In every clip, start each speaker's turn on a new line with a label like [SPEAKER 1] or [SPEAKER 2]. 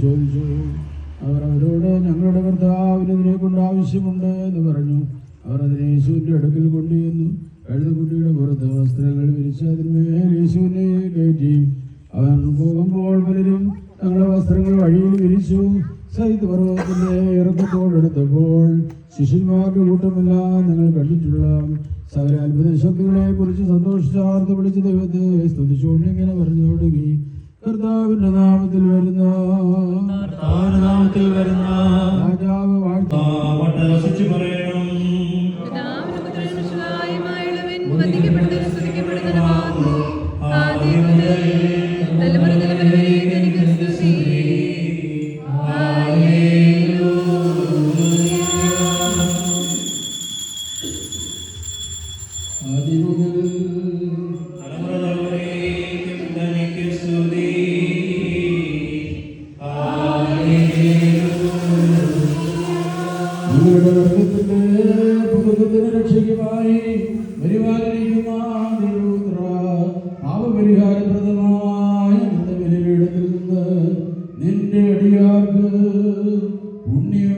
[SPEAKER 1] ചോദിച്ചു. അവർ അവരോട് ഞങ്ങളുടെ കർത്താവിന് ഇതിനെ കൊണ്ട് ആവശ്യമുണ്ട് എന്ന് പറഞ്ഞു. അവർ അതിനെ യേശുവിൻ്റെ അടുക്കൽ കൊണ്ടുചെന്നു. കഴുതക്കുട്ടിയുടെ പുറത്ത് വസ്ത്രങ്ങൾ വിരിച്ച് അതിന്മേൽ യേശുവിനെ കയറ്റി. അവൻ പോകുമ്പോൾ പലരും തങ്ങളുടെ വസ്ത്രങ്ങൾ വഴിയിൽ വിരിച്ചു. സൈത്ത് പർവ്വതത്തിന്റെ ഇറക്കത്തോടെടുത്തപ്പോൾ ശിഷ്യന്മാരുടെ കൂട്ടമെല്ലാം നിങ്ങൾ കണ്ടിട്ടുള്ള സകല അത്ഭുത ശക്തികളെ കുറിച്ച് സന്തോഷിച്ചാർത്ത് വിളിച്ച ദൈവത്തെ സ്തുതിച്ചുകൊണ്ട് ഇങ്ങനെ പറഞ്ഞു തുടങ്ങി. കർത്താവിന്റെ നാമത്തിൽ വരുന്ന രാജാവ് വാഴ്ത്തി പറയണം. രക്ഷയ്ക്കുമായി പരിപാലിക്കുന്ന പാപപരിഹാരപ്രദമായ ബലിപീഠത്തിൽ നിന്ന് നിന്റെ അടിയാർക്ക് പുണ്യം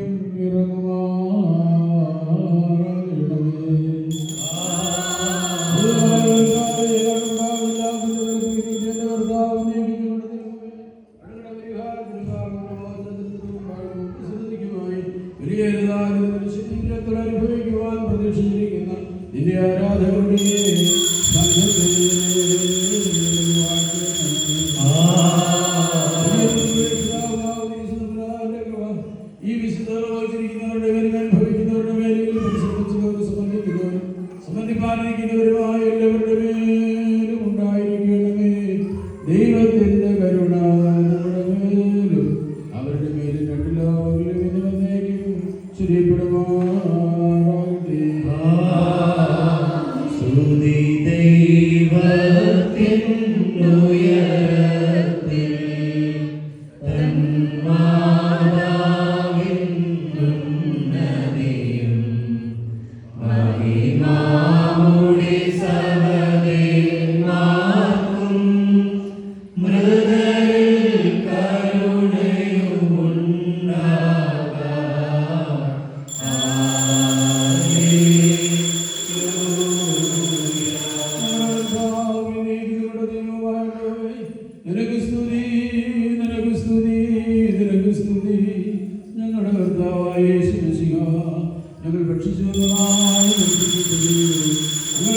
[SPEAKER 1] അനുഭവിക്കുവാൻ പ്രതീക്ഷിച്ചിരിക്കുന്ന നിന്റെ ആരാധകരുടെ ഈ വിശുദ്ധരിക്കുന്നവരുടെ മേലും അനുഭവിക്കുന്നവരുടെ മേലും സംബന്ധിപ്പാനിരിക്കുന്നവരുമായ എല്ലാവരുടെ മേലും ഉണ്ടായിരിക്കണമേ. ദൈവത്തിന്റെ കരുണ നമ്മുടെ മേലും അവരുടെ മേലും രണ്ടിലോകിലും ഇനി വന്നേക്കും ശരിപ്പെടുമാറാകട്ടെ. സ്തുതി ദൈവത്തിൻ ഉയരത്തിൽ തന്മാതാവിൻ ഉന്നതിയും മഹിമാമുടി സഹദേവന്മാർക്കും മൃദരിൽ കരുണയുമുണ്ടാകാം. നിനക്ക് സ്തുതി, നിനക്ക് സ്തുതി, നിനക്ക് സ്തുതി. ഞങ്ങളുടെ കർത്താവായ യേശു മിശിഹ, ഞങ്ങൾ ഭക്ഷിച്ചതായി ഞങ്ങൾ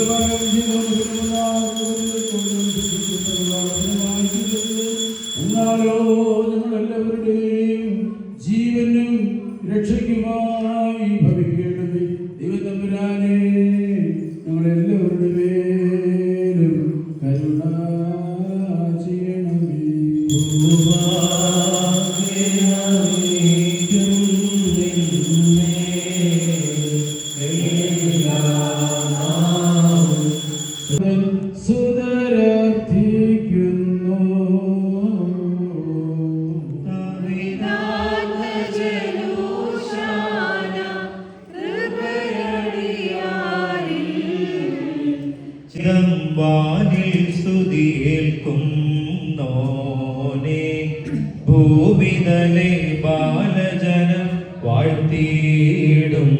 [SPEAKER 1] എന്നാലോ ഞങ്ങളെല്ലാവരുടെയും ജീവനും രക്ഷയ്ക്കുമായി ഭവിക്കേണ്ടത് ദൈവതമ്പുരാനെ ഞങ്ങളെല്ലാവരുടെ മേലും കരുണ ചെയ്യണമേ. സുതരാർത്ഥിക്കുന്നു
[SPEAKER 2] വാനിൽ സ്തുതിയെ ഭൂമിതലെ ബാലജനം വാഴ്ത്തിയിടും.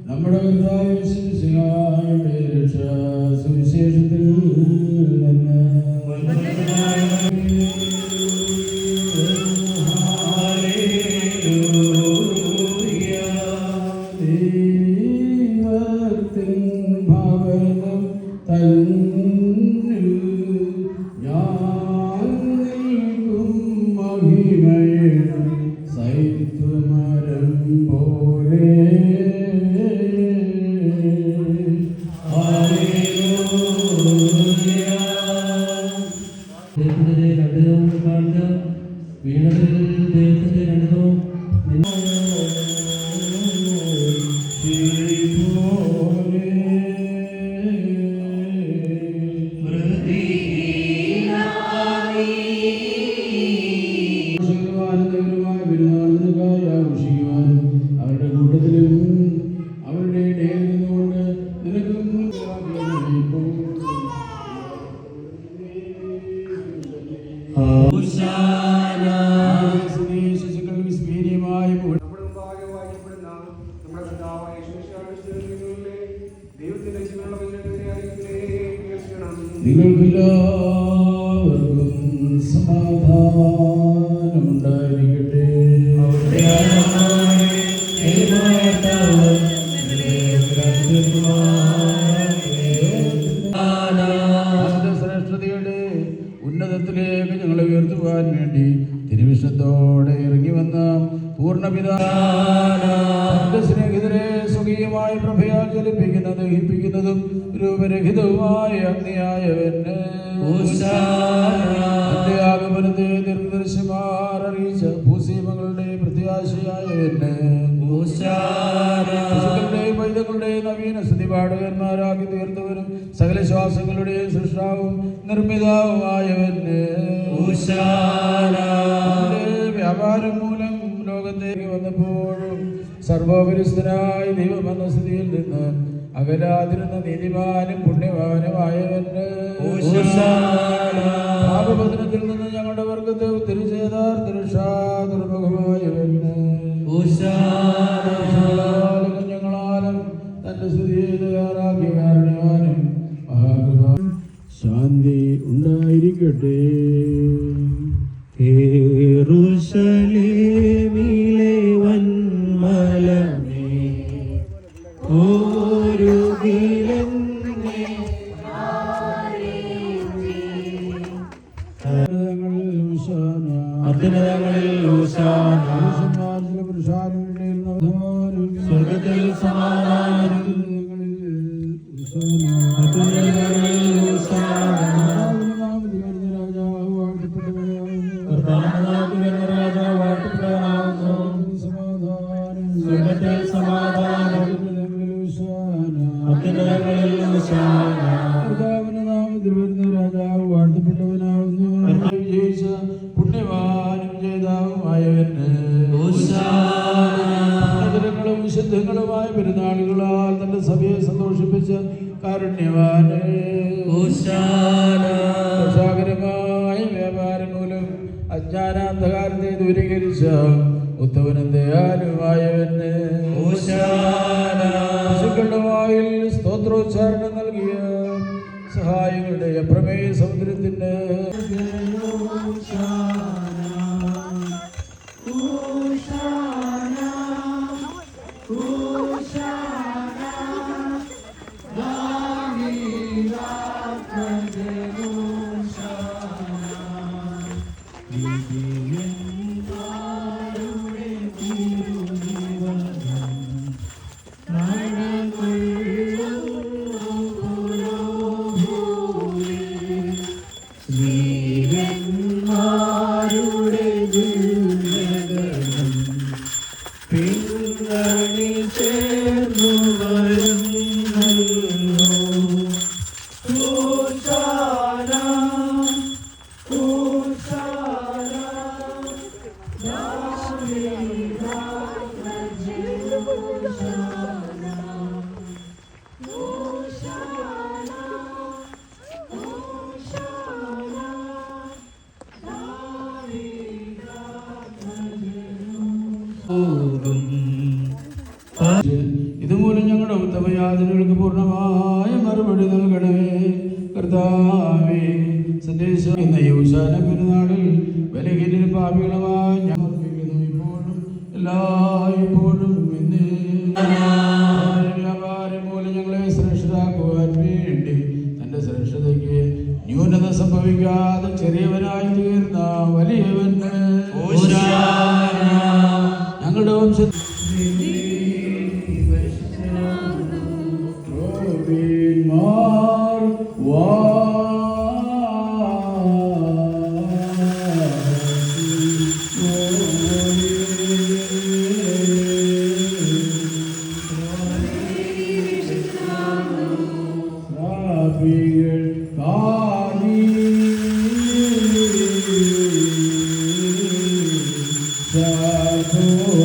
[SPEAKER 1] നമ്മുടെ സുവിശേഷത്തിൽ നിന്ന് അവരുടെ കൂട്ടത്തിലും അവരുടെ ഇടയിൽ നിന്നുകൊണ്ട് നിനക്കും ശിശുക്കൾ വിസ്മീര്യമായി നിങ്ങൾക്കെല്ലാവർക്കും സമാധാനമുണ്ടായിരിക്കട്ടെ. ശ്രേഷ്ഠതയുടെ ഉന്നതത്തിലേക്ക് ഞങ്ങളെ ഉയർത്തുവാൻ വേണ്ടി തിരുവിഷ്ടത്തോടെ ഇറങ്ങി വന്ന പൂർണ്ണപിതാന്റെ സ്നേഹിതരെ സ്വകീയമായ പ്രഭയാൽ ജലിപ്പിക്കുന്നതും ദഹിപ്പിക്കുന്നതും രൂപരഹിതവുമായ അഗ്നിയായവന് തന്റെ ആഗമനത്തെ ദീർഘദർശിമാർ അറിയിച്ച ഭൂസീമകളുടെ പ്രത്യാശയായവന് പശുക്കളുടെയും പൈതങ്ങളുടെയും നവീന സ്തുതിപാഠകന്മാരാക്കി തീർത്തവരും സകല ശ്വാസങ്ങളുടെയും സൃഷ്ടാവും നിർമ്മിതാവുമായവന് വ്യാപാരം മൂലം ലോകത്തേക്ക് വന്നപ്പോഴും സർവോപരിസ്ഥനായി ദൈവമെന്ന സ്ഥിതിയിൽ നിന്ന് അകലാതിരുന്ന നീതിമാനും പുണ്യവാനുമായവന് പാപപതനത്തിൽ നിന്ന് ഞങ്ങളുടെ വർഗത്തെ തിരിച്ചേതാർത്ഥ ദുർമുഖമായവന് കുഞ്ഞുങ്ങളാലും തന്റെ സ്ഥിതിയെ തയ്യാറാക്കിയ കാരണവാനും മഹാകൃപ ശാന്തി ഉണ്ടായിരിക്കട്ടെ.
[SPEAKER 2] യെരൂശലേമിലെ വന്മലമേ സ്വർഗത്തിൽ സമാധാനം
[SPEAKER 1] രാജാവ് വാഴ്ത്തപ്പെട്ടവനാവുന്നു. പുണ്യവാനും ജേതാവുമായവന് വിശുദ്ധങ്ങളുമായ പെരുന്നാളുകളാൽ തന്റെ സഭയെ സന്തോഷിപ്പിച്ച കാരുണ്യവാന് രക്ഷാകരമായ വ്യാപാരം മൂലം അജ്ഞാനാന്ധകാരത്തെ ദൂരീകരിച്ച ഉത്തമനും ദയാലുമായവന് പശുക്കളുടെ വായിൽ സ്തോത്രോച്ചാരണം നൽകിയ സഹായികളുടെ അപ്രമേയ സമുദ്രത്തിന്റെ ഇതുമൂലം ഞങ്ങളുടെ ഉത്തമയാതനകൾക്ക് പൂർണ്ണമായ മറുപടി നൽകണമേ കർത്താവേ. സന്ദേശം എന്ന യൗശാന പെരുന്നാളിൽ ബലഹീനരും പാപികളുമായി ഞങ്ങൾ ഇപ്പോഴും എല്ലായ്പ്പോഴും വ്യാപാരം മൂലം ഞങ്ങളെ ശ്രേഷ്ഠരാക്കുവാൻ വേണ്ടി തന്റെ ശ്രേഷ്ഠതയ്ക്ക് ന്യൂനത സംഭവിക്കാതെ ചെറിയവരെ